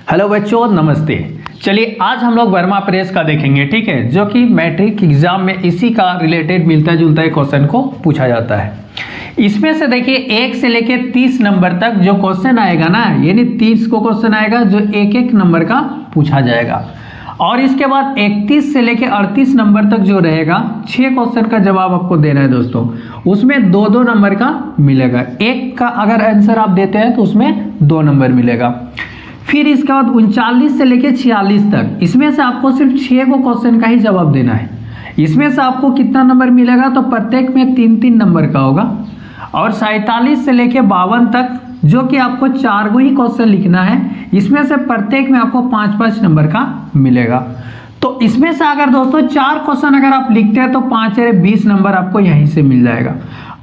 Hello बच्चों, नमस्ते। चलिए आज हम लोग वर्मा प्रेस का देखेंगे, ठीक है, जो कि मैट्रिक एग्जाम में इसी का रिलेटेड मिलता जुलता है क्वेश्चन को पूछा जाता है। इसमें से देखिए 1 से लेके 30 नंबर तक जो क्वेश्चन आएगा ना, यानी 30 को क्वेश्चन आएगा जो एक एक नंबर का पूछा जाएगा, और इसके बाद 31 से लेके 38 नंबर तक जो रहेगा 6 क्वेश्चन का जवाब आपको देना है दोस्तों। उसमें 2-2 नंबर का मिलेगा, एक का अगर आंसर आप देते हैं तो उसमें 2 नंबर मिलेगा। फिर इसके बाद 39 से लेके 46 तक, इसमें से आपको सिर्फ 6 को क्वेश्चन का ही जवाब देना है। इसमें से आपको कितना नंबर मिलेगा, तो प्रत्येक में 3-3 नंबर का होगा। और 47 से लेके 52 तक जो कि आपको 4 को ही क्वेश्चन लिखना है, इसमें से प्रत्येक में आपको 5-5 नंबर का मिलेगा। तो इसमें से अगर दोस्तों 4 क्वेश्चन अगर आप लिखते हैं तो 5 या 20 नंबर आपको यहीं से मिल जाएगा।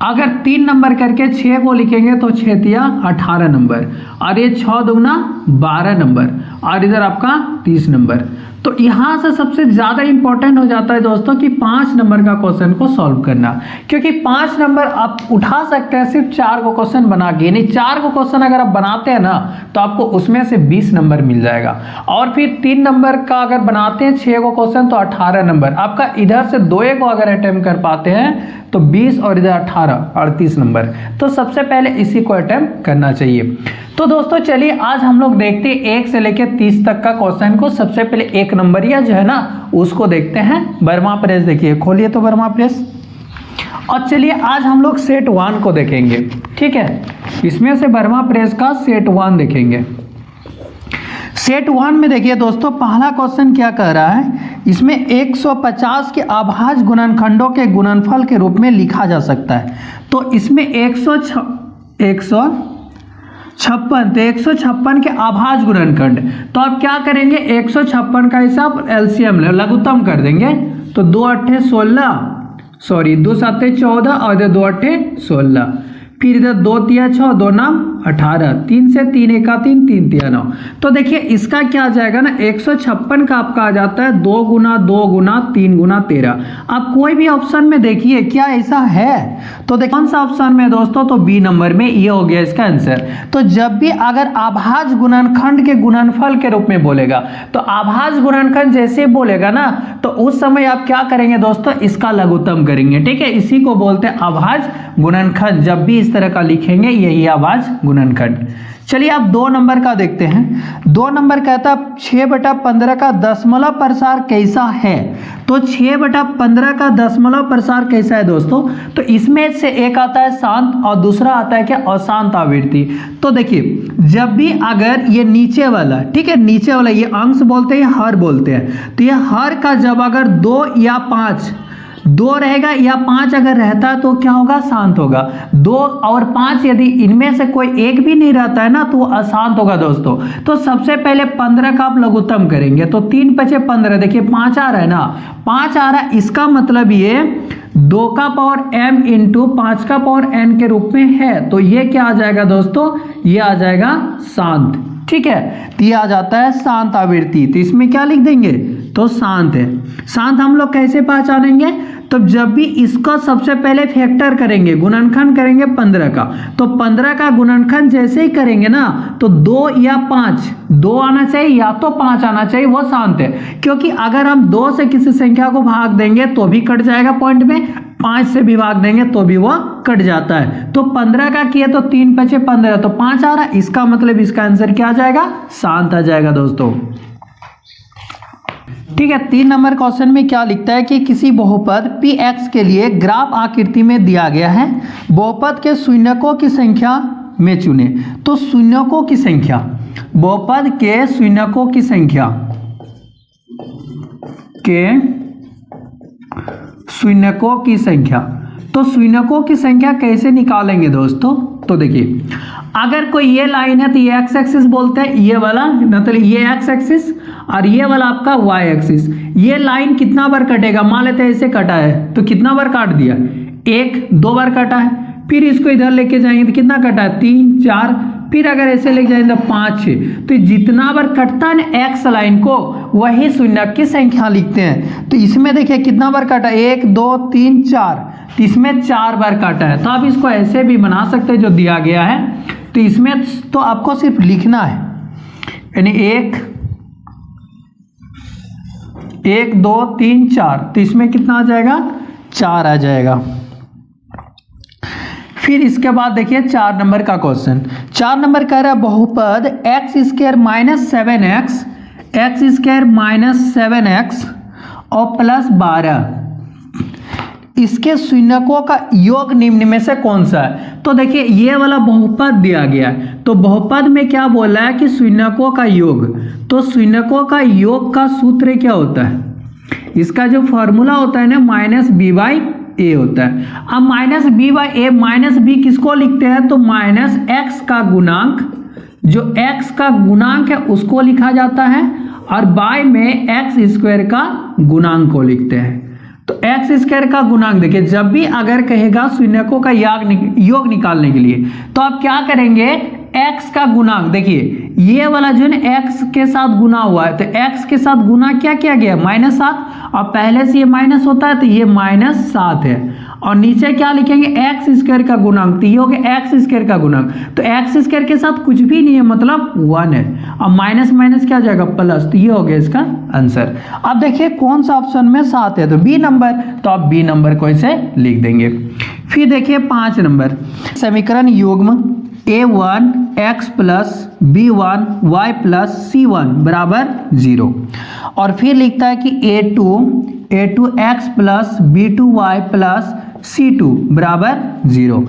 अगर 3 नंबर करके 6 को लिखेंगे तो 6 तिया 18 नंबर, और ये 6 दूना 12 नंबर, और इधर आपका 30 नंबर। तो यहाँ से सबसे ज़्यादा इंपॉर्टेंट हो जाता है दोस्तों कि 5 नंबर का क्वेश्चन को सॉल्व करना, क्योंकि 5 नंबर आप उठा सकते हैं सिर्फ 4 को क्वेश्चन बना के। यानी 4 को क्वेश्चन अगर आप बनाते हैं ना तो आपको उसमें से 20 नंबर मिल जाएगा, और फिर 3 नंबर का अगर बनाते हैं 6 को क्वेश्चन तो 18 नंबर आपका। इधर से 2 को अगर अटेम्प्ट कर पाते हैं तो 20 और इधर 18, 38 नंबर। तो सबसे पहले इसी को अटेम्प्ट करना चाहिए। तो दोस्तों चलिए आज हम लोग देखते हैं 1 से लेकर 30 तक का क्वेश्चन को। सबसे पहले 1 नंबरिया जो है ना उसको देखते हैं। वर्मा प्रेस देखिए, खोलिए तो वर्मा प्रेस। और चलिए आज हम लोग सेट 1 को देखेंगे, ठीक है। इसमें से वर्मा प्रेस का सेट 1 देखेंगे। सेट 1 में देखिए दोस्तों, पहला क्वेश्चन क्या कह रहा है, इसमें 150 के अभाज्य गुणनखंडों के गुणनफल के रूप में लिखा जा सकता है। तो इसमें 156 तो 156 के अभाज्य गुणनखंड, तो आप क्या करेंगे, 156 का हिसाब एलसीएम लघुत्तम कर देंगे। तो 2 8 16, सॉरी 2 7 14 और इधर 2 8 16, फिर इधर 2 तिया 6, 2 9 18, 3 से 3 1 3, 3 तिया 9। तो देखिए इसका क्या आ जाएगा ना, 156 का आपका आ जाता है 2 गुना 2 गुना 3 गुना 13। आप कोई भी ऑप्शन में देखिए क्या ऐसा है, तो देखिए कौन सा ऑप्शन में दोस्तों, तो बी नंबर में ये हो गया इसका आंसर। तो जब भी अगर अभाज्य गुणनखंड के गुणनफल के रूप में बोलेगा, तो अभाज्य गुणनखंड जैसे बोलेगा ना तो उस समय आप क्या करेंगे दोस्तों, इसका लघुत्तम करेंगे, ठीक है। इसी को बोलते हैं अभाज्य गुणनखंड। जब भी इस तरह का लिखेंगे यही अभाज्य गुणनखंड। चलिए आप 2 नंबर का देखते हैं। 2 नंबर कहता है 6/15 का दशमलव प्रसार कैसा है। तो 6/15 का दशमलव प्रसार कैसा है दोस्तों, तो इसमें से एक आता है शांत और दूसरा आता है क्या, अशांत आवृत्ति। तो देखिए जब भी अगर ये नीचे वाला, ठीक है, नीचे वाला ये अंश बोलते हैं, हर बोलते हैं, तो ये हर का जब अगर 2 या 5 2 रहेगा या 5 अगर रहता है तो क्या होगा, शांत होगा। 2 और 5 यदि इनमें से कोई एक भी नहीं रहता है ना तो वो अशांत होगा दोस्तों। तो सबसे पहले 15 का आप लघुत्तम करेंगे, तो 3 5 15, देखिए 5 आ रहा है ना, 5 आ रहा है, इसका मतलब ये 2 का पावर m इंटू 5 का पावर n के रूप में है। तो ये क्या आ जाएगा दोस्तों, ये आ जाएगा शांत, ठीक है। तो ये आ जाता है शांत आवृत्ति। तो इसमें क्या लिख देंगे, तो शांत है। शांत हम लोग कैसे पहचानेंगे, तो जब भी इसको सबसे पहले फैक्टर करेंगे, गुणनखंड करेंगे 15 का, तो 15 का गुणनखंड जैसे ही करेंगे ना तो 2 या 5, 2 आना चाहिए या तो 5 आना चाहिए, वो शांत है। क्योंकि अगर हम 2 से किसी संख्या को भाग देंगे तो भी कट जाएगा पॉइंट में, 5 से भी भाग देंगे तो भी वो कट जाता है। तो 15 का किया तो 3 5 15, तो 5 आ रहा है, इसका मतलब इसका आंसर क्या आ जाएगा, शांत आ जाएगा दोस्तों, ठीक है। 3 नंबर क्वेश्चन में क्या लिखता है कि किसी बहुपद px के लिए ग्राफ आकृति में दिया गया है, बहुपद के शून्यकों की संख्या में चुने। तो शून्यकों की संख्या, बहुपद के शून्यकों की संख्या शून्यकों की संख्या, तो शून्यकों की संख्या कैसे निकालेंगे दोस्तों, तो देखिए अगर कोई ये लाइन है तो ये एक्स एक्सिस बोलते हैं, ये वाला मतलब ये एक्स एक्सिस और ये वाला आपका वाई एक्सिस। ये लाइन कितना बार कटेगा, मान लेते हैं ऐसे कटा है तो कितना बार काट दिया, 1-2 बार कटा है। फिर इसको इधर लेके जाएंगे तो कितना कटा है, 3 4, फिर अगर ऐसे लेके जाएंगे तो 5 6। तो जितना बार कटता है ना एक्स लाइन को, वही शून्यक की संख्या लिखते हैं। तो इसमें देखिए कितना बार काटा, 1 2 3 4, तो इसमें 4 बार काटा है। तो आप इसको ऐसे भी बना सकते हैं जो दिया गया है। तो इसमें तो आपको सिर्फ लिखना है, यानी 1 1 2 3 4, तो इसमें कितना आ जाएगा 4 आ जाएगा। फिर इसके बाद देखिए 4 नंबर का क्वेश्चन। 4 नंबर कह रहा है बहुपद x square minus 7x, x square minus 7x और प्लस 12, इसके शून्यकों का योग निम्न में से कौन सा है। तो देखिए ये वाला बहुपद दिया गया है, तो बहुपद में क्या बोला है कि शून्यकों का योग, तो शून्यकों का योग का सूत्र क्या होता है, इसका जो फॉर्मूला होता है ना माइनस बी बाई ए होता है। अब minus b by a, minus b किसको लिखते हैं, तो माइनस एक्स का गुणांक, जो एक्स का गुणांक है उसको लिखा जाता है, और बाय में एक्स स्क्वायर का गुणांक को लिखते हैं। तो एक्स स्क्वायर का गुणांक देखिए, जब भी अगर कहेगा शून्यकों का योग निकालने के लिए, तो आप क्या करेंगे, x का गुणांक, देखिए ये वाला जो है x के साथ गुना हुआ है, तो x के साथ गुना क्या किया गया -7, और पहले से ये माइनस होता है तो ये -7 है, और नीचे क्या लिखेंगे एक्स स्क्वायर का गुणांक, तो ये हो गया एक्स स्क्वायर का गुणांक, तो एक्स स्क्वायर के साथ कुछ भी नहीं है मतलब 1 है, और माइनस माइनस क्या जाएगा प्लस, तो ये हो गया इसका आंसर। अब देखिए कौन सा ऑप्शन में 7 है, तो बी नंबर, तो आप बी नंबर को ऐसे लिख देंगे। फिर देखिए 5 नंबर, समीकरण युग्म a1 x plus b1 y plus c1 बराबर 0, और फिर लिखता है कि a2 x plus b2 y plus c2 बराबर 0,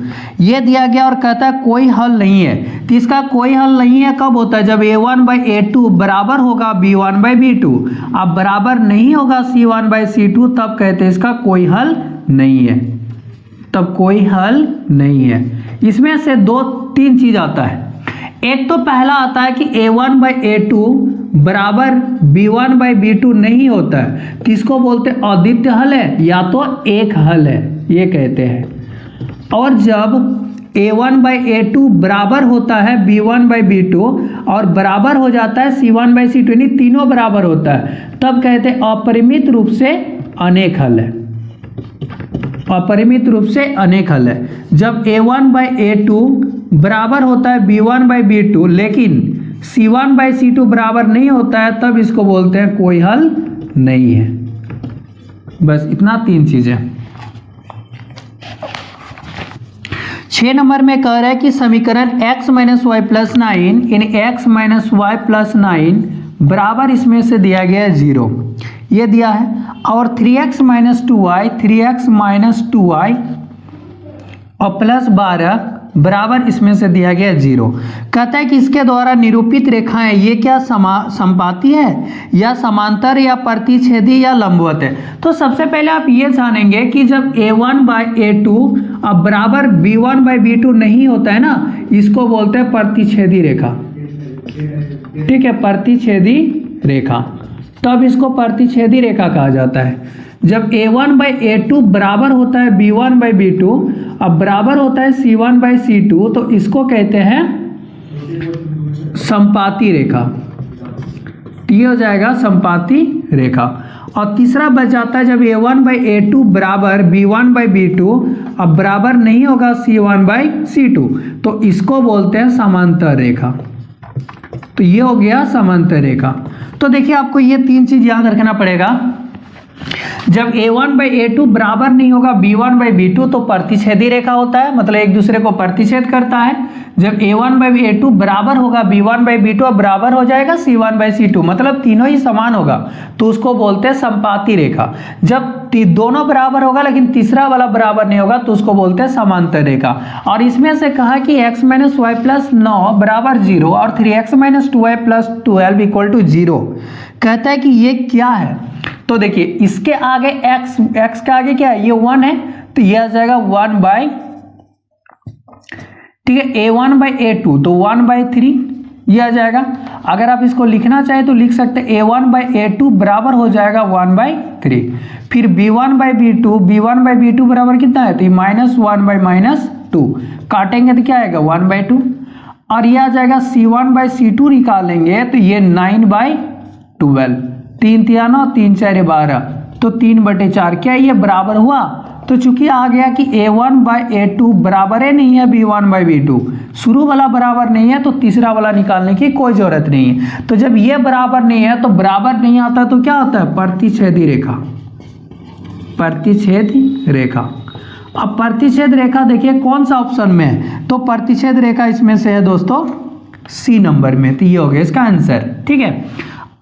ये दिया गया और कहता है कोई हल नहीं है। तो इसका कोई हल नहीं है कब होता है, जब a1 बाई a2 बराबर होगा b1 बाई b2, अब बराबर नहीं होगा c1 बाई c2, तब कहते हैं इसका कोई हल नहीं है, तब कोई हल नहीं है। इसमें से 2-3 चीज आता है, एक तो पहला आता है कि a1 बाई a2 बराबर b1 बाई b2 नहीं होता है, तो इसको बोलते हैं अद्वितीय हल है या तो एक हल है, ये कहते हैं। और जब a1 बाई a2 बराबर होता है b1 बाई b2 और बराबर हो जाता है c1 बाई c2, यानी तीनों बराबर होता है, तब कहते हैं अपरिमित रूप से अनेक हल है, अपरिमित रूप से अनेक हल है। जब a1 बाई a2 बराबर होता है b1 बाई b2 लेकिन c1 बाई c2 बराबर नहीं होता है, तब इसको बोलते हैं कोई हल नहीं है। बस इतना 3 चीजें। 6 नंबर में कह रहा है कि समीकरण x माइनस वाई प्लस 9 यानी x माइनस वाई प्लस 9 बराबर इसमें से दिया गया है 0, ये दिया है, और 3x minus 2y 3x minus 2y और प्लस 12 बराबर इसमें से दिया गया 0। कहता है कि इसके द्वारा निरूपित रेखाएं ये क्या समपाती है या समांतर या प्रतिच्छेदी या लंबवत है। तो सबसे पहले आप ये जानेंगे कि जब a1 बाई a2 अब बराबर b1 बाई b2 नहीं होता है ना, इसको बोलते हैं प्रतिच्छेदी रेखा, ठीक है, प्रतिच्छेदी रेखा, तब इसको प्रतिच्छेदी रेखा कहा जाता है। जब a1 बाई a2 बराबर होता है b1 बाई b2 अब बराबर होता है c1 बाई c2, तो इसको कहते हैं समपाती रेखा, ये हो जाएगा समपाती रेखा। और तीसरा बच जाता है जब a1 बाई a2 बराबर b1 बाई b2 अब बराबर नहीं होगा c1 बाई c2, तो इसको बोलते हैं समांतर रेखा, तो ये हो गया समांतर रेखा। तो देखिए आपको ये 3 चीज याद रखना पड़ेगा, जब a1 बाई a2 बराबर नहीं होगा b1 बाई b2 तो प्रतिच्छेदी रेखा होता है, मतलब एक दूसरे को प्रतिच्छेद करता है। जब a1 बाई a2 बराबर होगा b1 बाई b2 अब बराबर हो जाएगा c1 बाई c2, मतलब तीनों ही समान होगा, तो उसको बोलते हैं समपाती रेखा। जब दोनों बराबर होगा लेकिन तीसरा वाला बराबर नहीं होगा तो उसको बोलते हैं समांतर रेखा। और इसमें से कहा कि x माइनस वाई प्लस 9 बराबर 0 और 3x minus 2y plus 12 equal to 0। कहता है कि ये क्या है, तो देखिए इसके आगे x के आगे क्या है, ये 1 है, तो ये आ जाएगा 1 बाई, ठीक है, a1 बाई a2 तो 1 बाई 3 ये आ जाएगा। अगर आप इसको लिखना चाहे तो लिख सकते हैं a1 बाई a2 बराबर हो जाएगा 1 बाई 3। फिर b1 बाई b2 बराबर कितना है, तो ये -1 बाई -2 काटेंगे तो क्या आएगा 1 बाई 2, और ये आ जाएगा c1 बाई c2 निकालेंगे तो ये 9 बाई 12, 3 3 9 3 4 12, तो 3/4 क्या ये बराबर हुआ तो चूंकि आ गया कि a1/a2 बराबर है नहीं है b1/b2, शुरू वाला बराबर नहीं है तो तीसरा वाला निकालने की कोई जरूरत नहीं है। तो जब ये बराबर नहीं है तो बराबर नहीं आता तो क्या होता है, प्रतिच्छेदी रेखा, प्रतिच्छेद रेखा। अब प्रतिच्छेद रेखा देखिए कौन सा ऑप्शन में है, तो प्रतिच्छेद रेखा इसमें से है दोस्तों सी नंबर में, तो ये हो गया इसका आंसर। ठीक है,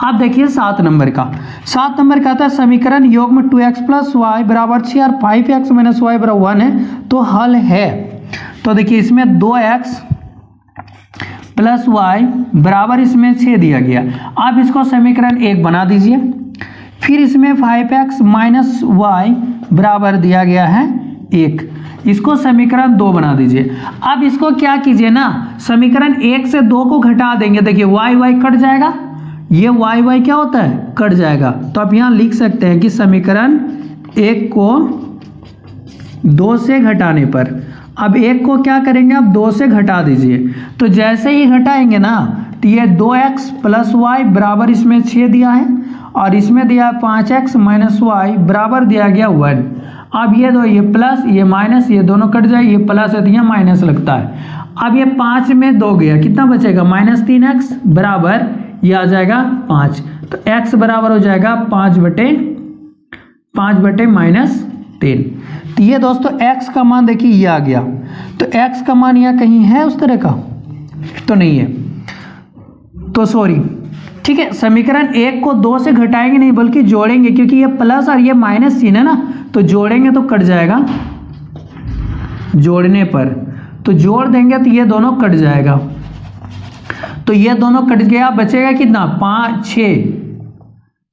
अब देखिए 7 नंबर का। 7 नंबर कहता है समीकरण योग में 2x + y बराबर 6 और 5x - y बराबर 1 है, तो हल है। तो देखिए इसमें 2x + y बराबर इसमें 6 दिया गया। अब इसको समीकरण 1 बना दीजिए, फिर इसमें 5x - y बराबर दिया गया है 1, इसको समीकरण 2 बना दीजिए। अब इसको क्या कीजिए ना, समीकरण 1 से 2 को घटा देंगे, देखिए y कट जाएगा, ये y क्या होता है, कट जाएगा। तो आप यहाँ लिख सकते हैं कि समीकरण 1 को 2 से घटाने पर, अब 1 को क्या करेंगे, अब 2 से घटा दीजिए। तो जैसे ही घटाएंगे ना तो ये 2x + y बराबर इसमें 6 दिया है और इसमें दिया 5x - y बराबर दिया गया 1। अब ये दो, ये प्लस ये माइनस, ये दोनों कट जाए, ये प्लस है तो ये माइनस लगता है। अब ये 5 में 2 गया, कितना बचेगा, -3x बराबर ये आ जाएगा 5, तो x बराबर हो जाएगा 5 बटे -3। तो ये दोस्तों x का मान देखिए ये आ गया, तो x का मान यहाँ कहीं है उस तरह का तो नहीं है, तो सॉरी। ठीक है, समीकरण 1 को 2 से घटाएंगे नहीं बल्कि जोड़ेंगे, क्योंकि ये प्लस और ये माइनस चिन्ह है ना, तो जोड़ेंगे तो कट जाएगा, जोड़ने पर तो जोड़ देंगे तो ये दोनों कट जाएगा, तो ये दोनों कट गया, बचेगा कितना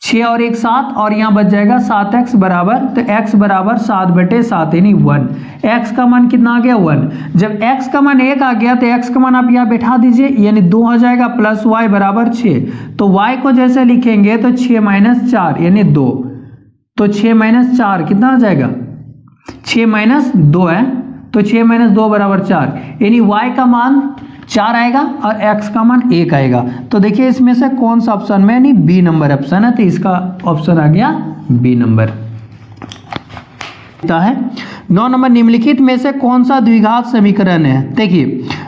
6 और 1 7 और यहाँ बच जाएगा 7x बराबर, तो x बराबर 7 बटे 7 यानी 1। x का मान कितना आ गया 1। जब x का मान 1 आ गया तो x का मान आप यहाँ बैठा दीजिए, यानी 2 हो जाएगा प्लस y बराबर 6। तो y को जैसे लिखेंगे तो 6 - 4 यानी 2, तो 6 - 4 कितना आ जाएगा, 6 - 2 है, तो 6 - 2 बराबर 4, यानी y का मान 4 आएगा और x का मान 1 आएगा। तो देखिए इसमें से कौन सा ऑप्शन में, यानी बी नंबर ऑप्शन है, तो इसका ऑप्शन आ गया बी नंबर है। 9 नंबर निम्नलिखित में से कौन सा द्विघात समीकरण है। देखिए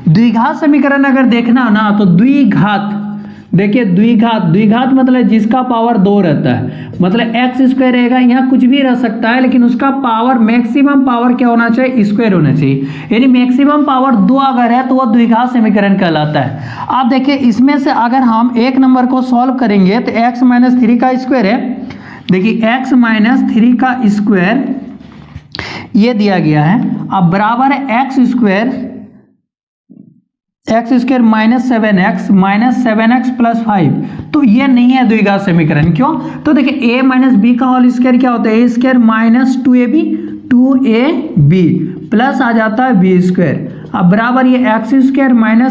द्विघात समीकरण अगर देखना हो ना तो द्विघात, देखिए द्विघात मतलब जिसका पावर 2 रहता है, मतलब x² रहेगा, यहाँ कुछ भी रह सकता है लेकिन उसका पावर मैक्सिमम पावर क्या होना चाहिए, स्क्वायर होना चाहिए, यानी मैक्सिमम पावर 2 अगर है तो वो द्विघात समीकरण कहलाता है। आप देखिए इसमें से अगर हम 1 नंबर को सॉल्व करेंगे तो x - 3 का स्क्वायर है, देखिए x - 3 का स्क्वायर ये दिया गया है, अब बराबर है x² -7x + 5, तो ये नहीं है द्विघात समीकरण। क्यों, तो देखिए a - b का होल स्क्वायर क्या होता है, a² - 2ab प्लस आ जाता है b², अब बराबर ये x² -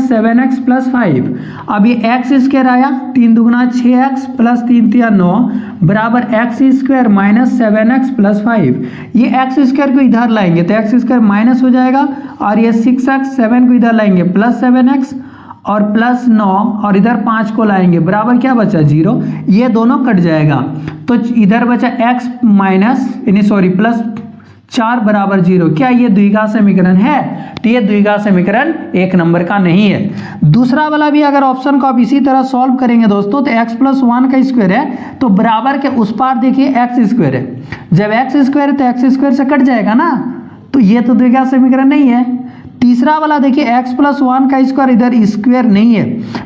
7x + 5, अब ये x² आया, 3 दूगुना 6x + 3 तिया 9 बराबर x² - 7x + 5, ये x² को इधर लाएंगे तो x² माइनस हो जाएगा और ये 6x 7 को इधर लाएंगे प्लस 7x और प्लस 9 और इधर 5 को लाएंगे बराबर क्या बचा 0, ये दोनों कट जाएगा, तो इधर बचा x प्लस 4 बराबर 0। क्या ये द्विघात समीकरण है, तो ये द्विघात समीकरण 1 नंबर का नहीं है। दूसरा वाला भी अगर ऑप्शन को आप इसी तरह सॉल्व करेंगे दोस्तों, तो x + 1 का स्क्वायर है तो बराबर के उस पार देखिए x² है, जब x² है तो x² से कट जाएगा ना, तो ये तो द्विघात समीकरण नहीं है। तीसरा वाला देखिए x + 1 का स्क्वायर, इधर स्क्वायर नहीं है,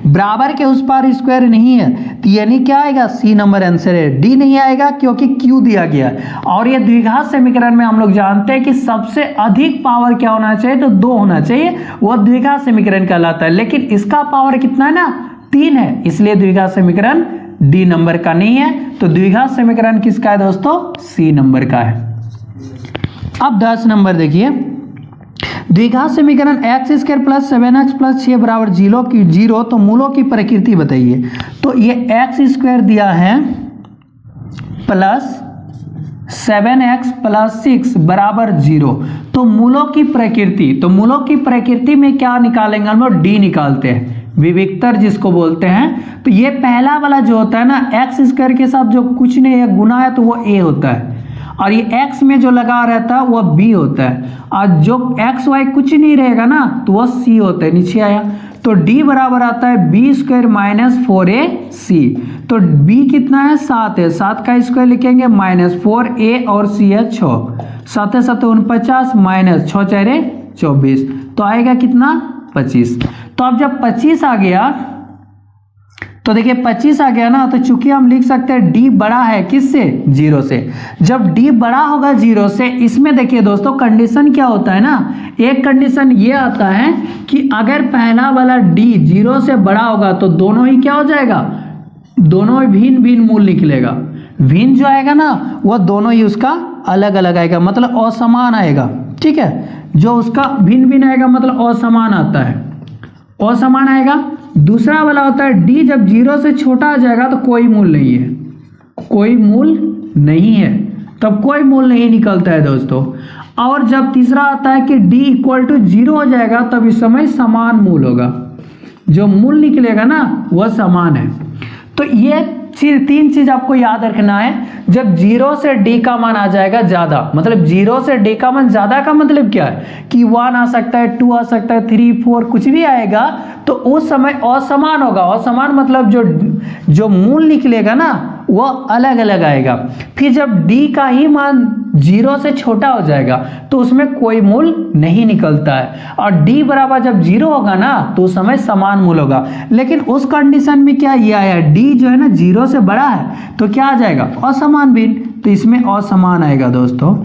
बराबर के उस पार स्क्वायर नहीं है, तो यानी क्या आएगा, सी नंबर आंसर है। डी नहीं आएगा क्योंकि q दिया गया, और ये द्विघात समीकरण में हम लोग जानते हैं कि सबसे अधिक पावर क्या होना चाहिए, तो 2 होना चाहिए, वो द्विघात समीकरण कहलाता है, लेकिन इसका पावर कितना है ना 3 है, इसलिए द्विघात समीकरण डी नंबर का नहीं है। तो द्विघात समीकरण किसका है दोस्तों, सी नंबर का है। अब 10 नंबर देखिए, द्विघात समीकरण x² + 7x + 6 बराबर 0 तो मूलों की प्रकृति बताइए। तो ये x² दिया है प्लस 7x + 6 बराबर 0, तो मूलों की प्रकृति, तो मूलों की प्रकृति में क्या निकालेंगे हम लोग, d निकालते हैं, विविक्तर जिसको बोलते हैं। तो ये पहला वाला जो होता है ना x² के साथ जो कुछ नहीं है गुना है तो वो a होता है, और ये x में जो लगा रहता है वह b होता है, और जो x y कुछ नहीं रहेगा ना तो वह c होता है। नीचे आया तो d बराबर आता है b स्क्वायर माइनस 4ac। तो b कितना है 7 है, 7 का स्क्वायर लिखेंगे माइनस 4a और c है 6, 7 7 49 माइनस 6 4 24, तो आएगा कितना 25। तो अब जब 25 आ गया तो देखिए 25 आ गया ना, तो चूंकि हम लिख सकते हैं d बड़ा है किससे 0 से। जब d बड़ा होगा 0 से, इसमें देखिए दोस्तों कंडीशन क्या होता है ना, एक कंडीशन ये आता है कि अगर पहला वाला d 0 से बड़ा होगा तो दोनों ही क्या हो जाएगा, दोनों ही भिन्न भिन्न मूल निकलेगा। भिन्न जो आएगा ना वह दोनों ही उसका अलग अलग आएगा, मतलब असमान आएगा। ठीक है, जो उसका भिन्न भिन्न आएगा मतलब असमान आता है, असमान आएगा। दूसरा वाला होता है d जब 0 से छोटा आ जाएगा तो कोई मूल नहीं है, कोई मूल नहीं है, तब कोई मूल नहीं निकलता है दोस्तों। और जब तीसरा आता है कि d इक्वल टू 0 हो जाएगा तब इस समय समान मूल होगा, जो मूल निकलेगा ना वह समान है। तो ये तीन चीज आपको याद रखना है। जब 0 से d का मान आ जाएगा ज्यादा, मतलब 0 से d का मान ज्यादा का मतलब क्या है कि 1 आ सकता है, 2 आ सकता है, 3 4 कुछ भी आएगा, तो उस समय असमान होगा। असमान मतलब जो मूल निकलेगा ना वह अलग अलग आएगा। फिर जब d का ही मान 0 से छोटा हो जाएगा तो उसमें कोई मूल नहीं निकलता है, और d बराबर जब 0 होगा ना तो उस समय समान मूल होगा। लेकिन उस कंडीशन में क्या ये आया, d जो है ना 0 से बड़ा है तो क्या आ जाएगा असमान भिन्न, तो इसमें असमान आएगा दोस्तों।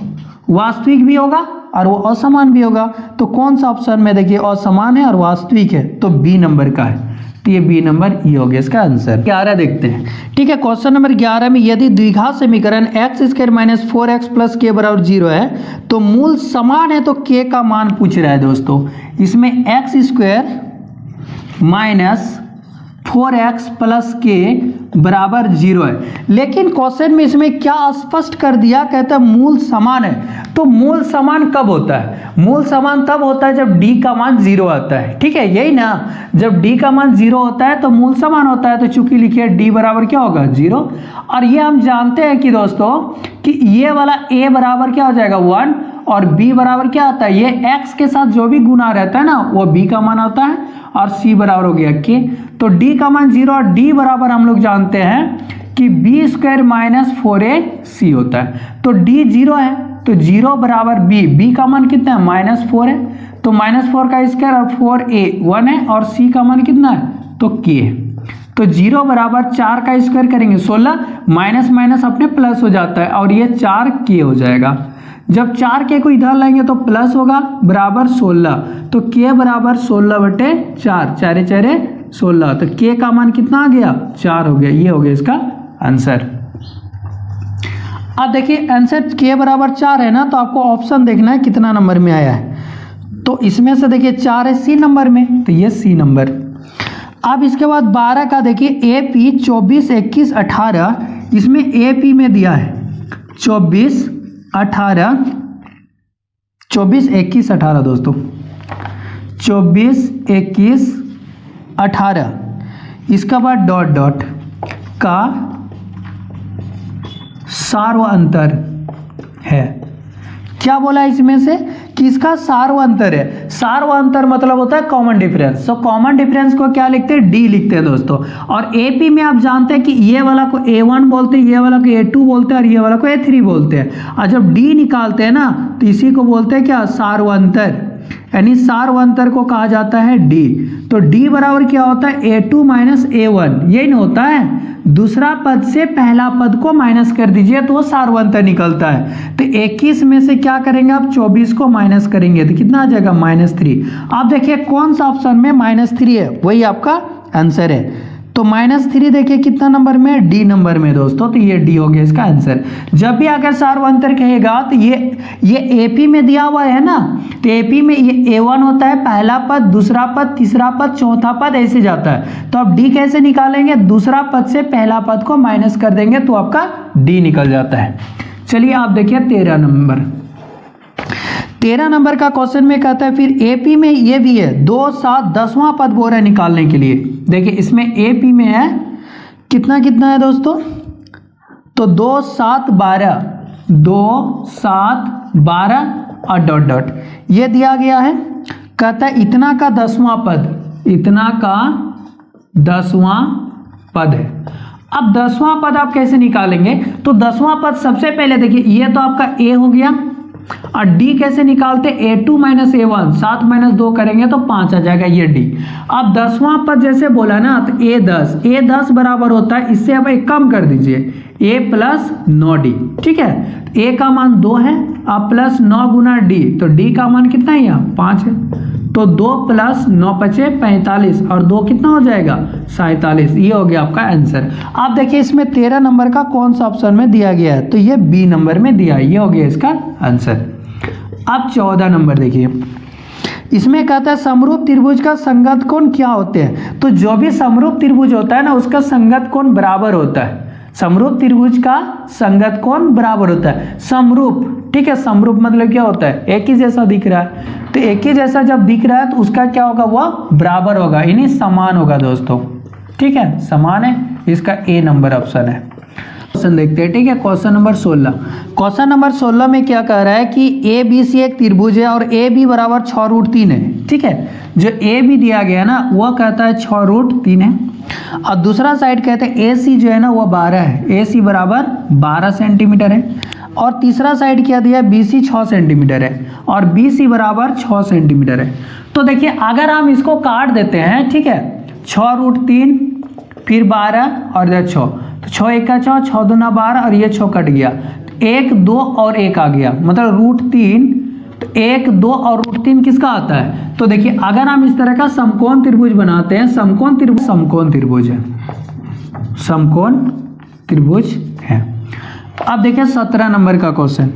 वास्तविक भी होगा और वो असमान भी होगा, तो कौन सा ऑप्शन में देखिए असमान है और वास्तविक है, तो बी नंबर का है। तो ये बी नंबर ये हो गया इसका आंसर। 11 देखते हैं। ठीक है, क्वेश्चन नंबर 11 में यदि द्विघात समीकरण x square minus 4x plus के बराबर 0 है तो मूल समान है तो k का मान पूछ रहा है दोस्तों। इसमें x square minus 4x plus के बराबर 0 है, लेकिन क्वेश्चन में इसमें क्या स्पष्ट कर दिया, कहता है मूल समान है। तो मूल समान कब होता है, मूल समान तब होता है जब d का मान 0 आता है। ठीक है, यही ना, जब d का मान 0 होता है तो मूल समान होता है। तो चूंकि लिखिए d बराबर क्या होगा 0, और ये हम जानते हैं कि दोस्तों कि ये वाला a बराबर क्या हो जाएगा 1, और b बराबर क्या आता है, ये x के साथ जो भी गुना रहता है ना वो b का मान होता है, और c बराबर हो गया k। तो d का मान 0 और d बराबर हम लोग जानते हैं कि b स्क्वायर माइनस 4ac होता है। तो d 0 है तो 0 बराबर b का मान कितना है -4 है, तो -4 का स्क्वायर और 4a 1 है, और c का मान कितना है तो k है। तो 0 बराबर 4 का स्क्वायर करेंगे 16, माइनस माइनस अपने प्लस हो जाता है और ये 4k हो जाएगा। जब 4k को इधर लाएंगे तो प्लस होगा बराबर 16, तो k बराबर 16/4, 4 4 16, तो k का मान कितना आ गया 4 हो गया। ये हो गया इसका आंसर। अब देखिए आंसर k बराबर 4 है ना, तो आपको ऑप्शन देखना है कितना नंबर में आया है। तो इसमें से देखिए 4 है सी नंबर में, तो ये सी नंबर। अब इसके बाद 12 का देखिए AP 24 21 18, इसमें AP में दिया है 24 18 24 21 18 दोस्तों, 24 21 18, इसका बाद डॉट डॉट का सार्व अंतर है। क्या बोला है इसमें से कि इसका सार्व अंतर है। सार्व अंतर मतलब होता है common difference. So common difference को क्या लिखते हैं डी लिखते हैं दोस्तों। और एपी में आप जानते हैं कि ये वाला को A1 बोलते हैं, ये वाला को A2 बोलते हैं और ये वाला को A3 बोलते हैं। और जब डी निकालते हैं ना तो इसी को बोलते हैं क्या सार्व अंतर, यानी सार्व अंतर को कहा जाता है डी। तो डी बराबर क्या होता है A2 माइनस A1, यही ना होता है। दूसरा पद से पहला पद को माइनस कर दीजिए तो वो सार्व अंतर निकलता है। तो 21 में से क्या करेंगे आप 24 को माइनस करेंगे तो कितना आ जाएगा -3। आप देखिए कौन सा ऑप्शन में -3 है, वही आपका आंसर है। तो -3 देखिए कितना नंबर में, डी नंबर में दोस्तों, तो ये डी हो गया इसका आंसर। जब भी अगर सार्व अंतर कहेगा तो ये एपी में दिया हुआ है ना, तो एपी में ये A1 होता है पहला पद, दूसरा पद, तीसरा पद, चौथा पद, ऐसे जाता है। तो आप डी कैसे निकालेंगे, दूसरा पद से पहला पद को माइनस कर देंगे तो आपका डी निकल जाता है। चलिए आप देखिए 13 नंबर। 13 नंबर का क्वेश्चन में कहता है फिर एपी में ये भी है 2 7 10वां पद बोल रहा है निकालने के लिए। देखिए इसमें एपी में है कितना कितना है दोस्तों, तो 2 7 12, 2, 7, 12 और डॉट डॉट ये दिया गया है। कहता है इतना का 10वां पद, इतना का 10वां पद है। अब 10वां पद आप कैसे निकालेंगे? तो 10वां पद सबसे पहले देखिए, ये तो आपका a हो गया और d कैसे निकालते? a2 माइनस a1, 7 माइनस 2 करेंगे तो 5 आ जाएगा, ये d। अब 10वां पद जैसे बोला ना, तो a10 बराबर होता है, इससे अब एक कम कर दीजिए, a प्लस 9d, ठीक है। a का मान 2 है, अब प्लस 9 गुना d, तो d का मान कितना है यहाँ 5 है, तो 2 प्लस 9 बचे 45 और 2 कितना हो जाएगा 47। ये हो गया आपका आंसर। आप देखिए इसमें 13 नंबर का कौन सा ऑप्शन में दिया गया है? तो ये बी नंबर में दिया है, ये हो गया इसका आंसर। अब 14 नंबर देखिए, इसमें कहता है समरूप त्रिभुज का संगत कोण क्या होते हैं? तो जो भी समरूप त्रिभुज होता है ना, उसका संगत कोण बराबर होता है। समरूप त्रिभुज का संगत कोण बराबर होता है। समरूप, ठीक है, समरूप मतलब क्या होता है? एक ही जैसा दिख रहा है, तो एक ही जैसा जब दिख रहा है तो उसका क्या होगा? वह बराबर होगा, यानी समान होगा दोस्तों, ठीक है, समान है। इसका ए नंबर ऑप्शन है। क्वेश्चन देखते हैं, ठीक है, क्वेश्चन नंबर 16। क्वेश्चन नंबर 16 में क्या कह रहा है कि ए बी सी एक त्रिभुज है और ए बी बराबर 6√3 है, ठीक है। जो ए बी दिया गया ना, वह कहता है 6√3 है, और दूसरा साइड कहते हैं ए सी जो है ना वह 12 है, ए सी बराबर 12 सेंटीमीटर है, और तीसरा साइड क्या दिया है? बी सी 6 सेंटीमीटर है, और बी सी बराबर 6 सेंटीमीटर है। तो देखिए अगर हम इसको काट देते हैं, ठीक है, 6√3 फिर 12 और इधर 6, तो 6 1 6, 6 2 12 और ये 6 कट गया, 1 2 और 1 आ गया, मतलब √3। तो 1 2 और √3 किसका आता है? तो देखिए अगर हम इस तरह का समकोण त्रिभुज बनाते हैं, समकोण त्रिभुज है, समकोण त्रिभुज है। अब देखिए 17 नंबर का क्वेश्चन,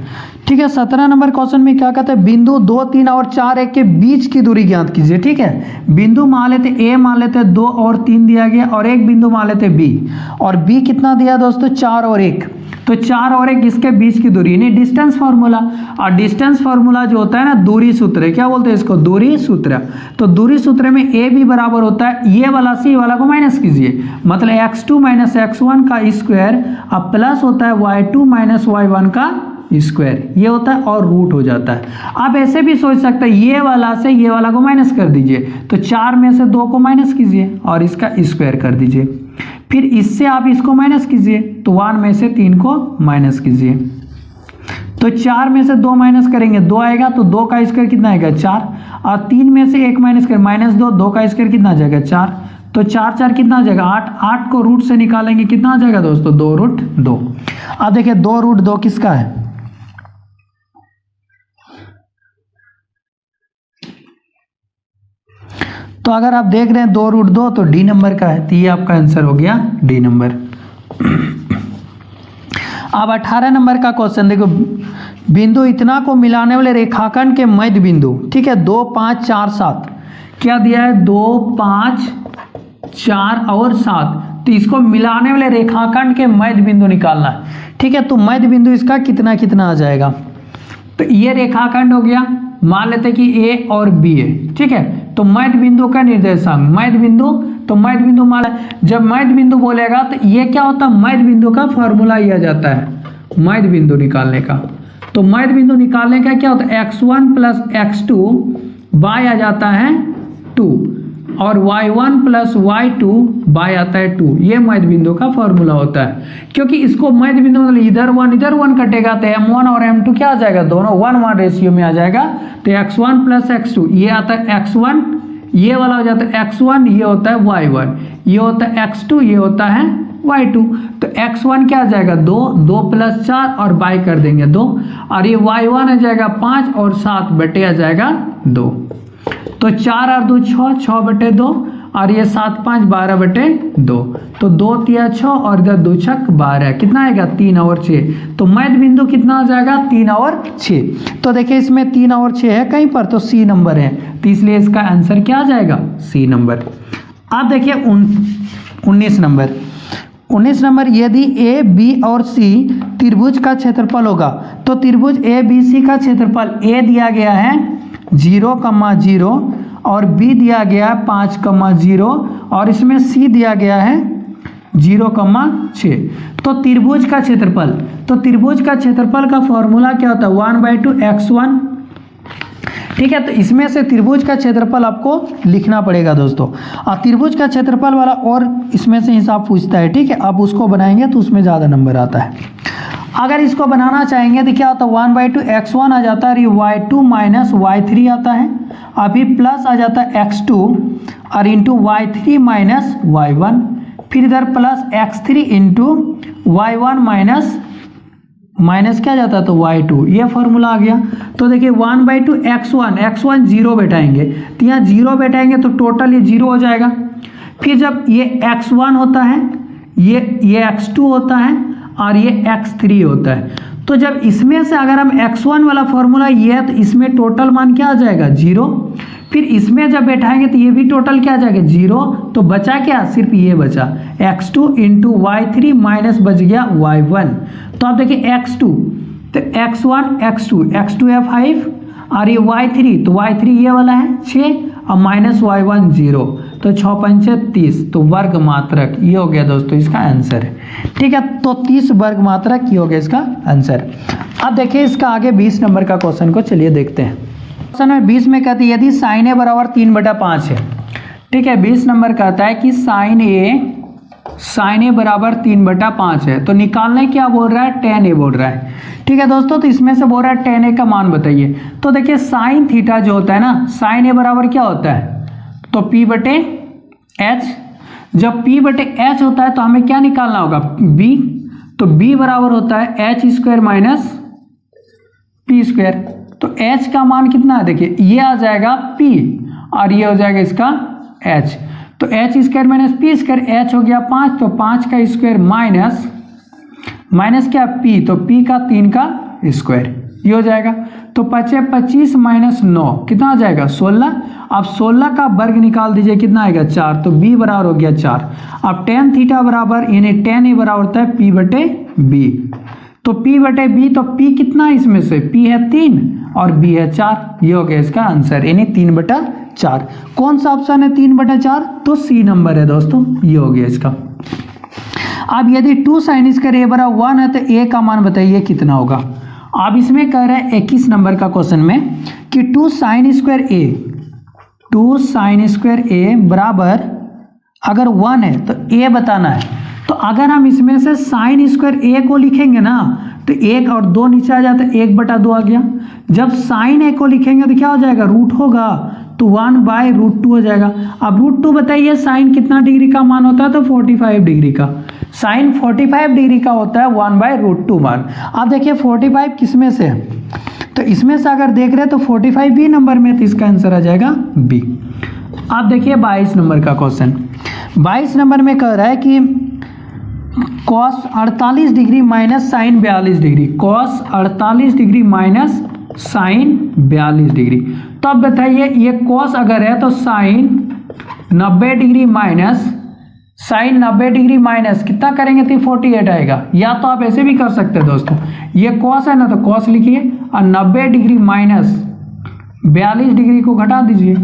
ठीक है। 17 नंबर क्वेश्चन में क्या कहते हैं? बिंदु 2 3 और 4 1 के बीच की दूरी ज्ञात कीजिए, ठीक है। बिंदु मान लेते ए, मान लेते 2 और 3 दिया गया, और एक बिंदु मान लेते बी, और बी कितना दिया दोस्तों? 4 और 1, तो 4 और 1 इसके बीच की दूरी, यानी डिस्टेंस फार्मूला। और डिस्टेंस फार्मूला जो होता है ना, दूरी सूत्र, क्या बोलते हैं इसको? दूरी सूत्र। तो दूरी सूत्र में ए बी बराबर होता है, ये वाला सी वाला को माइनस कीजिए, मतलब x2 माइनस x1 का स्क्वायर, अब प्लस होता है y2 माइनस y1 का स्क्वायर, ये होता है, और रूट हो जाता है। आप ऐसे भी सोच सकते हैं, ये वाला से ये वाला को माइनस कर दीजिए, तो 4 में से 2 को माइनस कीजिए और इसका स्क्वायर कर दीजिए, फिर इससे आप इसको माइनस कीजिए, तो 1 में से 3 को माइनस कीजिए, तो 4 में से 2 माइनस करेंगे 2 आएगा, तो 2 का स्क्वायर कितना आएगा? 4, और 3 में से 1 माइनस कर -2, 2 का स्क्वायर कितना आ जाएगा? 4, तो 4 4 कितना आ जाएगा? 8, 8 को रूट से निकालेंगे, कितना आ जाएगा दोस्तों? 2√2। अब देखिए 2√2 किसका है? तो अगर आप देख रहे हैं 2√2 तो डी नंबर का है, तो ये आपका आंसर हो गया डी नंबर। अब 18 नंबर का क्वेश्चन देखो, बिंदु इतना को मिलाने वाले रेखाखंड के मध्य बिंदु, ठीक है, 2 5 4 7, क्या दिया है? 2 5 4 और 7, तो इसको मिलाने वाले रेखाखंड के मध्य बिंदु निकालना है, ठीक है। तो मध्य बिंदु इसका कितना कितना आ जाएगा? तो ये रेखाखंड हो गया, मान लेते कि ए और बी है, ठीक है। तो मध्य बिंदु का निर्देशांक, मध्य बिंदु, तो मध्य बिंदु मान, जब मध्य बिंदु बोलेगा तो ये क्या होता है? मध्य बिंदु का फॉर्मूला यह जाता है मध्य बिंदु निकालने का। तो मध्य बिंदु निकालने का क्या होता है? x1 प्लस x2 बाय आ जाता है 2, और y1 प्लस y2 बाय आता है 2, ये मध्य बिंदु का फॉर्मूला होता है। क्योंकि इसको मध्य बिंदु मतलब इधर 1 कटेगा, तो m1 और m2 क्या आ जाएगा? दोनों 1:1 रेशियो में आ जाएगा, तो x1 प्लस x2, ये आता है x1, ये वाला हो जाता है x1, ये होता है y1, ये होता है x2, ये होता है y2। तो x1 क्या आ जाएगा? 2, 2 प्लस 4 और बाय कर देंगे 2, और ये y1 आ जाएगा 5 और 7 बटे आ जाएगा 2, तो 4 और 2 6, 6 बटे 2, और ये 7 5 12 बटे 2, तो 2 3 6 और इधर 2 6 12, कितना आएगा? 3 और 6, तो मध्य बिंदु कितना आ जाएगा? 3 और 6। तो देखिए इसमें 3 और 6 है कहीं पर, तो सी नंबर है, तो इसलिए इसका आंसर क्या आ जाएगा? C number. आप देखिए 19 नंबर, 19 नंबर, यदि ए बी और सी त्रिभुज का क्षेत्रफल होगा, तो त्रिभुज ए बी सी का क्षेत्रफल ए दिया गया है 0,0 और बी दिया गया है 5,0 और इसमें सी दिया गया है 0,6। तो त्रिभुज का क्षेत्रफल, का फॉर्मूला क्या होता है 1/2 x1। ठीक है, तो इसमें से त्रिभुज का क्षेत्रफल आपको लिखना पड़ेगा दोस्तों। और त्रिभुज का क्षेत्रफल वाला और इसमें से हिसाब पूछता है। ठीक है, अब उसको बनाएंगे तो उसमें ज़्यादा नंबर आता है। अगर इसको बनाना चाहेंगे तो क्या होता है 1/2 x1 आ जाता है, y2 माइनस y3 आता है, अभी प्लस आ जाता है x2 और इंटू y3 माइनस y1, फिर इधर plus x3 into y1 minus क्या जाता है तो y2। ये फॉर्मूला आ गया। तो देखिए 1/2 x1 0 बैठाएंगे, तो यहाँ 0 बैठाएंगे तो टोटल ये 0 हो जाएगा। फिर जब ये x1 होता है, ये x2 होता है और ये x3 होता है, तो जब इसमें से अगर हम x1 वाला फॉर्मूला ये है तो इसमें टोटल मान क्या आ जाएगा 0। फिर इसमें जब बैठाएंगे तो ये भी टोटल क्या आ जाएगा 0। तो बचा क्या, सिर्फ ये बचा x2 इंटू y3 माइनस बच गया y1। तो आप देखिए x2 तो x2 है 5 और ये y3 तो y3 ये वाला है 6 और माइनस y1 0, तो 6 पंचे 30, तो वर्ग मात्रक ये हो गया दोस्तों इसका आंसर है। ठीक है, तो 30 वर्ग मात्रक ये हो गया इसका आंसर। अब देखिए इसका आगे 20 नंबर का क्वेश्चन को चलिए देखते हैं। क्वेश्चन में 20 में कहते हैं यदि साइन ए बराबर 3/5 है। ठीक है, 20 नंबर कहता है कि साइन ए बराबर 3/5 है, तो निकालने क्या बोल रहा है tan a बोल रहा है। ठीक है दोस्तों, तो इसमें से बोल रहा है tan a का मान बताइए। तो देखिए साइन थीटा जो होता है ना, साइन a बराबर क्या होता है तो p/h। जब p/h होता है तो हमें क्या निकालना होगा b, तो b बराबर होता है h² माइनस p²। तो h का मान कितना है देखिए, ये आ जाएगा p और ये हो जाएगा इसका h, तो h² माइनस p², h हो गया 5, तो 5 का स्क्वायर माइनस क्या p, तो p का 3 का स्क्वायर, ये हो जाएगा। तो 25 माइनस 9 कितना आ जाएगा 16। अब 16 का वर्ग निकाल दीजिए, कितना आएगा 4, तो b बराबर हो गया 4। अब tan थीटा बराबर यानी tan a बराबर होता है p/b, तो p/b, तो p कितना है इसमें से, p है 3 और b है 4, ये हो गया इसका आंसर यानी 3/4। कौन सा ऑप्शन है 3/4, तो सी नंबर है दोस्तों, ये हो गया इसका। अब यदि 2 sin² a बराबर 1 है तो a का मान बताइए कितना होगा। अब इसमें कह रहे हैं 21 नंबर का क्वेश्चन में कि 2 sin² a बराबर अगर 1 है तो a बताना है। तो अगर हम इसमें से sin² a को लिखेंगे ना तो 1 और 2 नीचे आ जाता है, 1/2 आ गया। जब sin a को लिखेंगे तो क्या हो जाएगा, रूट होगा, तो 1/√2 हो जाएगा। अब √2 बताइए साइन कितना डिग्री का मान होता है, तो 45 डिग्री का। साइन 45 डिग्री का होता है 1/√2 मान। अब देखिए 45 किस में से है, तो इसमें से अगर देख रहे हैं तो 45 बी नंबर में, तो इसका आंसर आ जाएगा बी। अब देखिए 22 नंबर का क्वेश्चन। 22 नंबर में कह रहा है कि cos 48 degree minus sine 42 degree, cos 48 degree minus sine 42 degree. तो अब बताइए ये cos अगर है तो sine 90 degree minus sine 90 degree minus कितना करेंगे तो 48 आएगा। या तो आप ऐसे भी कर सकते हैं दोस्तों, ये cos है ना तो cos लिखिए और 90 डिग्री माइनस 42 डिग्री को घटा दीजिए,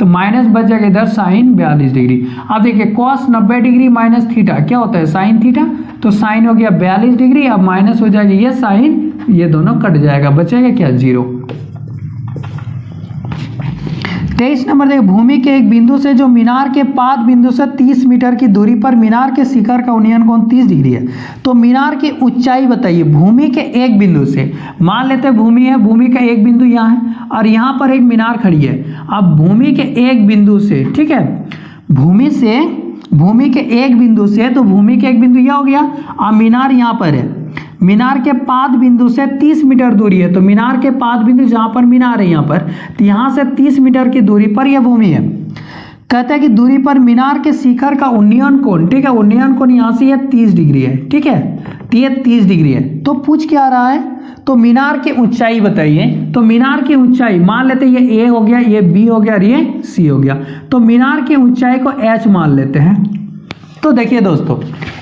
तो माइनस बच जाएगा इधर साइन 42 डिग्री। अब देखिए cos 90 डिग्री माइनस थीटा क्या होता है साइन थीटा, तो साइन हो गया 42 डिग्री, अब माइनस हो जाएगा ये साइन, ये दोनों कट जाएगा, बचेगा क्या 0। 23 नंबर देखिए भूमि के एक बिंदु से जो मीनार के पाद बिंदु से 30 मीटर की दूरी पर मीनार के शिखर का उन्नयन कोण 30 डिग्री है। तो मीनार की ऊंचाई बताइए भूमि के एक बिंदु से, मान लेते हैं भूमि है, भूमि का एक बिंदु यहाँ है और यहाँ पर एक मीनार खड़ी है। अब भूमि के एक बिंदु से, ठीक है, भूमि के एक बिंदु से, तो भूमि के एक बिंदु यह हो गया और मीनार यहाँ पर है। मीनार के पाद बिंदु से 30 मीटर दूरी है, तो मीनार के पाद बिंदु जहाँ पर मीनार है यहाँ पर, तो यहाँ से 30 मीटर की दूरी पर यह भूमि है। कहते हैं कि दूरी पर मीनार के शिखर का उन्नयन कोण, ठीक है, उन्नयन कोण यहाँ से यह 30 डिग्री है, ठीक है, तो ये 30 डिग्री है। तो पूछ क्या रहा है, तो मीनार की ऊंचाई बताइए। तो मीनार की ऊंचाई मान लेते हैं ये A हो गया, ये B हो गया और ये C हो गया। तो मीनार की ऊंचाई को H मान लेते हैं, तो देखिए दोस्तों,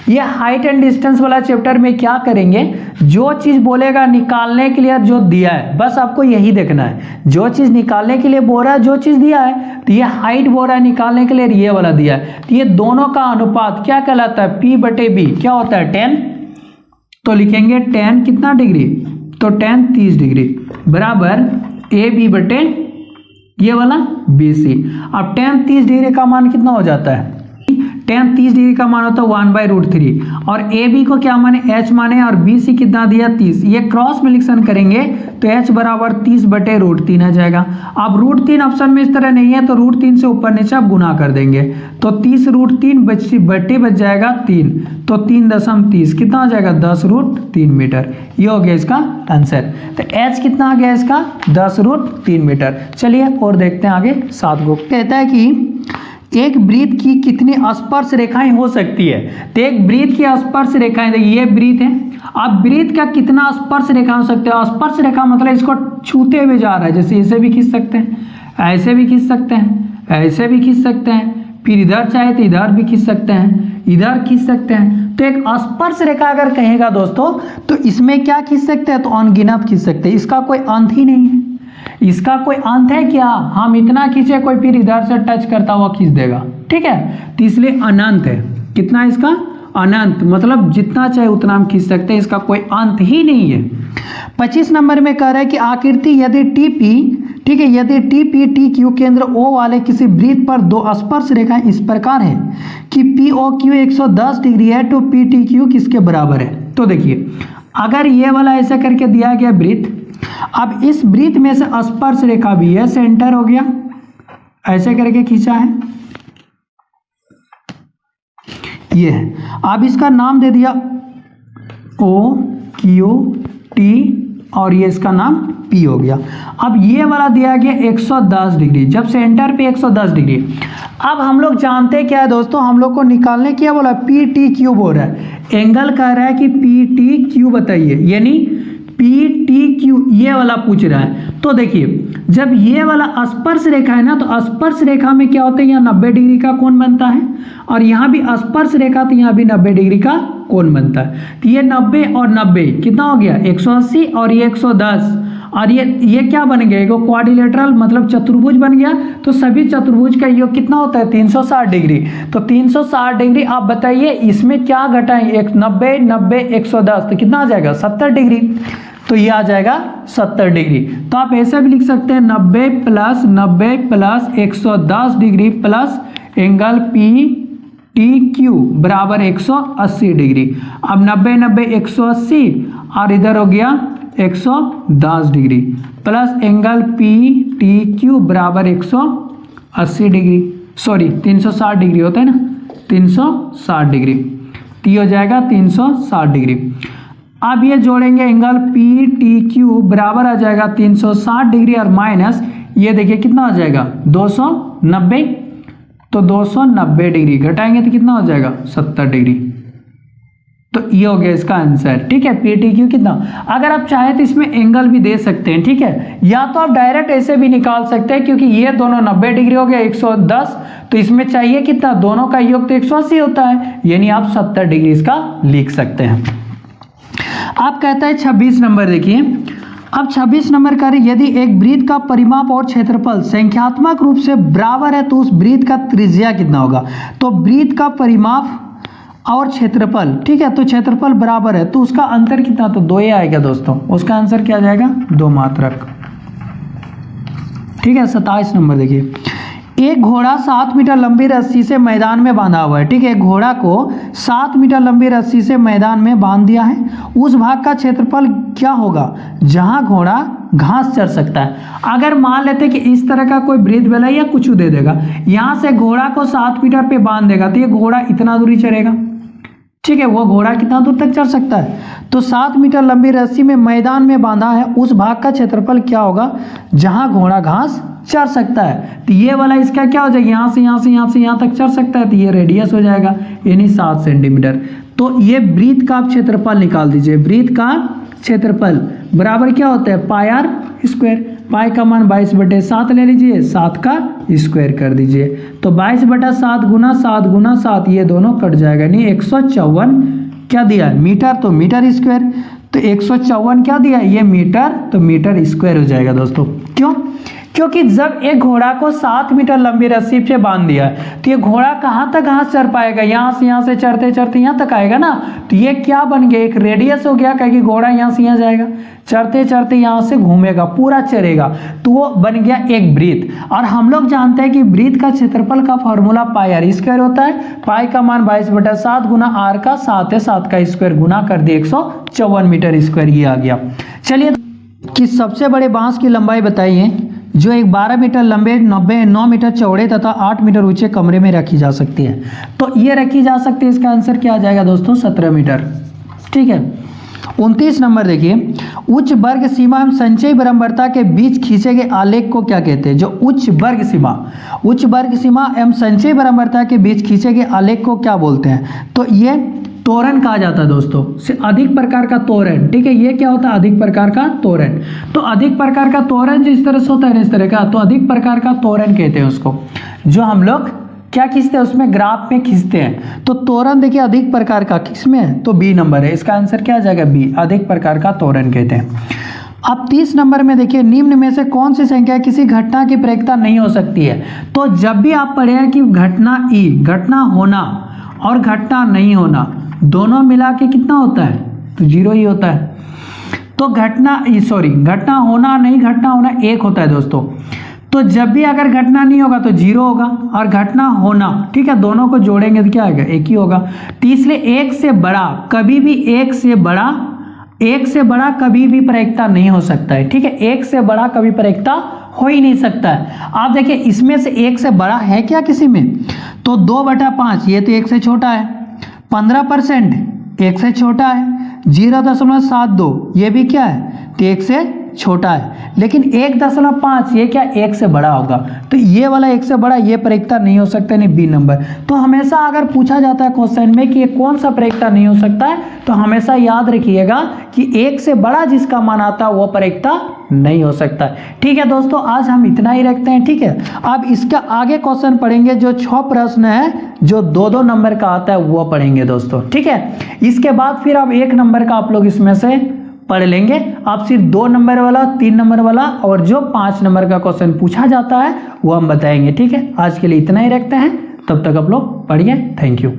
ये हाइट एंड डिस्टेंस वाला चैप्टर में क्या करेंगे, जो चीज़ बोलेगा निकालने के लिए जो दिया है बस आपको यही देखना है। जो चीज़ निकालने के लिए बोल रहा है, जो चीज़ दिया है, तो ये हाइट बोल रहा है निकालने के लिए, ये वाला दिया है, तो ये दोनों का अनुपात क्या कहलाता है, P/B क्या होता है 10। तो लिखेंगे 10 कितना डिग्री, तो 10 30 डिग्री बराबर AB/, ये वाला BC। अब 10 30 डिग्री का मान कितना हो जाता है, 10 30 डिग्री का मान होता है 1/√3, और AB को क्या माने, H माने, और BC कितना दिया 30। ये क्रॉस मल्टीप्लिकेशन करेंगे तो H बराबर 30/√3 आ जाएगा। अब √3 ऑप्शन में इस तरह नहीं है, तो √3 से ऊपर नीचे आप गुना कर देंगे, तो 30√3 बच जाएगा 3, तो 3.30 कितना हो जाएगा 10√3 मीटर। ये हो गया इसका आंसर। तो H कितना आ गया इसका 10√3 मीटर। चलिए और देखते हैं आगे 7 को। कहता है कि एक वृत्त की कितनी स्पर्श रेखाएं हो सकती है। तो एक वृत्त की स्पर्श रेखाएं, देखिए ये वृत्त है, अब वृत्त का कितना स्पर्श रेखा हो सकते हैं। स्पर्श रेखा मतलब इसको छूते हुए जा रहा है, जैसे इसे भी खींच सकते हैं, ऐसे भी खींच सकते हैं, ऐसे भी खींच सकते हैं, फिर इधर चाहे तो इधर भी खींच सकते हैं, इधर खींच सकते हैं। तो एक स्पर्श रेखा अगर कहेगा दोस्तों, तो इसमें क्या खींच सकते हैं, तो अनगिनत खींच सकते हैं, इसका कोई अंत ही नहीं है। इसका कोई अंत है क्या, हम इतना खींचे, कोई फिर इधर से टच करता हुआ खींच देगा, ठीक है, तो इसलिए अनंत है। कितना इसका अनंत, मतलब जितना चाहे उतना हम खींच सकते हैं, इसका कोई अंत ही नहीं है। 25 नंबर में कह रहा है कि आकृति यदि TP, ठीक है, यदि TPTQ केंद्र O वाले किसी वृत्त पर दो स्पर्श रेखाएं इस प्रकार है कि POQ 110 डिग्री है, तो PTQ किसके बराबर है। तो देखिए अगर ये वाला ऐसा करके दिया गया वृत्त, अब इस वृत्त में से स्पर्श रेखा भी है, सेंटर हो गया, ऐसे करके खींचा है, ये है। अब इसका नाम दे दिया OQT और ये इसका नाम P हो गया। अब ये वाला दिया गया 110 डिग्री, जब सेंटर पे 110 डिग्री। अब हम लोग जानते क्या है दोस्तों, हम लोग को निकालने क्या बोला, PTQ बोल रहा है, एंगल कह रहा है कि PTQ बताइए, यानी PTQ ये वाला पूछ रहा है। तो देखिए जब ये वाला स्पर्श रेखा है ना, तो स्पर्श रेखा में क्या होता है, यहाँ 90 डिग्री का कोण बनता है, और यहाँ भी स्पर्श रेखा, तो यहाँ भी 90 डिग्री का कोण बनता है। तो ये 90 और 90 कितना हो गया 180, और ये 110, और ये क्या बन गया, एक क्वाड्रिलेटरल मतलब चतुर्भुज बन गया। तो सभी चतुर्भुज का योग कितना होता है 360 डिग्री। तो 360 डिग्री आप बताइए इसमें क्या घटाएंगे, 90 90 110, तो कितना आ जाएगा 70 डिग्री। तो ये आ जाएगा 70 डिग्री। तो आप ऐसे भी लिख सकते हैं 90 + 90 + 110 डिग्री प्लस एंगल PTQ बराबर 180 डिग्री। अब 90 90 180, और इधर हो गया 110 डिग्री प्लस एंगल PTQ बराबर 180 डिग्री, सॉरी 360 डिग्री होता है ना, 360 डिग्री, तो ये हो जाएगा 360 डिग्री। अब ये जोड़ेंगे एंगल PTQ बराबर आ जाएगा 360 डिग्री और माइनस ये देखिए कितना हो जाएगा 290, तो 290 डिग्री घटाएंगे तो कितना हो जाएगा 70 डिग्री। तो ये हो गया इसका आंसर, ठीक है। PTQ कितना, अगर आप चाहे तो इसमें एंगल भी दे सकते हैं, ठीक है, या तो आप डायरेक्ट ऐसे भी निकाल सकते हैं, क्योंकि ये दोनों 90 डिग्री हो गया 110, तो इसमें चाहिए कितना, दोनों का योग तो 180 होता है, यानी आप 70 डिग्री इसका लिख सकते हैं। आप कहता है 26 नंबर देखिए। अब 26 नंबर करें, यदि एक वृत्त का परिमाप और क्षेत्रफल संख्यात्मक रूप से बराबर है, तो उस वृत्त का त्रिज्या कितना होगा। तो वृत्त का परिमाप और क्षेत्रफल, ठीक है, तो क्षेत्रफल बराबर है, तो उसका अंतर कितना, तो 2 ही आएगा दोस्तों। उसका आंसर क्या आ जाएगा 2 मात्रक, ठीक है। 27 नंबर देखिए, एक घोड़ा 7 मीटर लंबी रस्सी से मैदान में बांधा हुआ है, ठीक है, घोड़ा को 7 मीटर लंबी रस्सी से मैदान में बांध दिया है। उस भाग का क्षेत्रफल क्या होगा जहां घोड़ा घास चर सकता है। अगर मान लेते कि इस तरह का कोई वृत्त बेला या कुछ दे देगा, यहां से घोड़ा को 7 मीटर पे बांध देगा, तो ये घोड़ा इतना दूरी चलेगा, ठीक है, वो घोड़ा कितना दूर तक चल सकता है। तो 7 मीटर लंबी रस्सी में मैदान में बांधा है, उस भाग का क्षेत्रफल क्या होगा जहां घोड़ा घास चर सकता है। तो ये वाला इसका क्या हो जाएगा, यहाँ से यहाँ से यहाँ से यहाँ तक चल सकता है, तो ये रेडियस हो जाएगा यानी 7 सेंटीमीटर। तो ये वृत्त का क्षेत्रफल निकाल दीजिए, वृत्त का क्षेत्रफल बराबर क्या होता है पाई r स्क्वायर। पाई का मान 22/7 ले लीजिए, 7 का स्क्वायर कर दीजिए। तो 22/7 गुना 7 गुना 7 ये दोनों कट जाएगा, नहीं 154 क्या दिया मीटर, तो मीटर स्क्वायर। तो 154 क्या दिया ये मीटर, तो मीटर स्क्वायर हो जाएगा दोस्तों। क्यों? क्योंकि जब एक घोड़ा को 7 मीटर लंबी रस्सी से बांध दिया तो ये घोड़ा कहाँ तक घास चढ़ पाएगा, यहाँ से चढ़ते चढ़ते यहाँ तक आएगा ना। तो ये क्या बन गया, एक रेडियस हो गया, क्योंकि घोड़ा यहाँ से यहाँ जाएगा, चढ़ते चढ़ते यहाँ से घूमेगा, पूरा चढ़ेगा, तो वो बन गया एक ब्रीथ। और हम लोग जानते हैं कि ब्रीथ का क्षेत्रफल का फॉर्मूला पाई आर स्क्वायर होता है। पाई का मान 22/7 गुना आर का 7 है, 7 का स्क्वायर गुना कर दिए 154 मीटर स्क्वायर, ये आ गया। चलिए कि सबसे बड़े बांस की लंबाई बताइए जो एक 12 मीटर लंबे 9 मीटर चौड़े तथा 8 मीटर ऊंचे कमरे में रखी जा सकती है। तो ये रखी जा सकती है, इसका आंसर क्या आ जाएगा दोस्तों 17 मीटर। ठीक है। 29 नंबर देखिए, उच्च वर्ग सीमा एवं संचयी बारंबारता के बीच खींचे गए आलेख को क्या कहते हैं। जो उच्च वर्ग सीमा एवं संचयी बारंबारता के बीच खींचे गए आलेख को क्या बोलते हैं, तो ये तोरण कहा जाता है दोस्तों, से अधिक प्रकार का तोरण। ठीक है, ये क्या होता है अधिक प्रकार का तोरण। तो अधिक प्रकार का तोरण जो इस तरह से होता है, इस तरह का, तो अधिक प्रकार का तोरण कहते हैं उसको, जो हम लोग क्या खींचते हैं उसमें ग्राफ में खींचते हैं। तो तोरण देखिए अधिक प्रकार का किसमें, तो बी नंबर है, इसका आंसर क्या आ जाएगा बी, अधिक प्रकार का तोरण कहते हैं। अब 30 नंबर में देखिए, निम्न में से कौन सी संख्या किसी घटना की प्रयोक्ता नहीं हो सकती है। तो जब भी आप पढ़े हैं कि घटना ई, घटना होना और घटना नहीं होना दोनों मिला के कितना होता है, तो 0 ही होता है। तो घटना होना नहीं, घटना होना एक होता है दोस्तों। तो जब भी अगर घटना नहीं होगा तो 0 होगा, और घटना होना, ठीक है, दोनों को जोड़ेंगे तो क्या आएगा, एक ही होगा। तो इसलिए एक से बड़ा कभी भी प्रयोक्ता नहीं हो सकता है। ठीक है, एक से बड़ा कभी प्रयोक्ता हो ही नहीं सकता है। आप देखिए इसमें से एक से बड़ा है क्या किसी में, तो 2/5 ये तो एक से छोटा है, 15% एक से छोटा है, 0.72 ये भी क्या है, तो एक से छोटा है, लेकिन 1.5 ये क्या एक से बड़ा होगा। तो ये वाला एक से बड़ा ये प्रयोक्ता नहीं हो सकता, नहीं बी नंबर। तो हमेशा अगर पूछा जाता है क्वेश्चन में कि ये कौन सा प्रयोक्ता नहीं हो सकता है, तो हमेशा याद रखिएगा कि एक से बड़ा जिसका मान आता है वो प्रयोक्ता नहीं हो सकता। ठीक है दोस्तों, आज हम इतना ही रखते हैं। ठीक है, अब इसका आगे क्वेश्चन पढ़ेंगे, जो 6 प्रश्न है जो 2-2 नंबर का आता है वो पढ़ेंगे दोस्तों। ठीक है, इसके बाद फिर अब 1 नंबर का आप लोग इसमें से पढ़ लेंगे। आप सिर्फ 2 नंबर वाला, 3 नंबर वाला और जो 5 नंबर का क्वेश्चन पूछा जाता है वो हम बताएंगे। ठीक है, आज के लिए इतना ही रखते हैं, तब तक आप लोग पढ़िए। Thank you.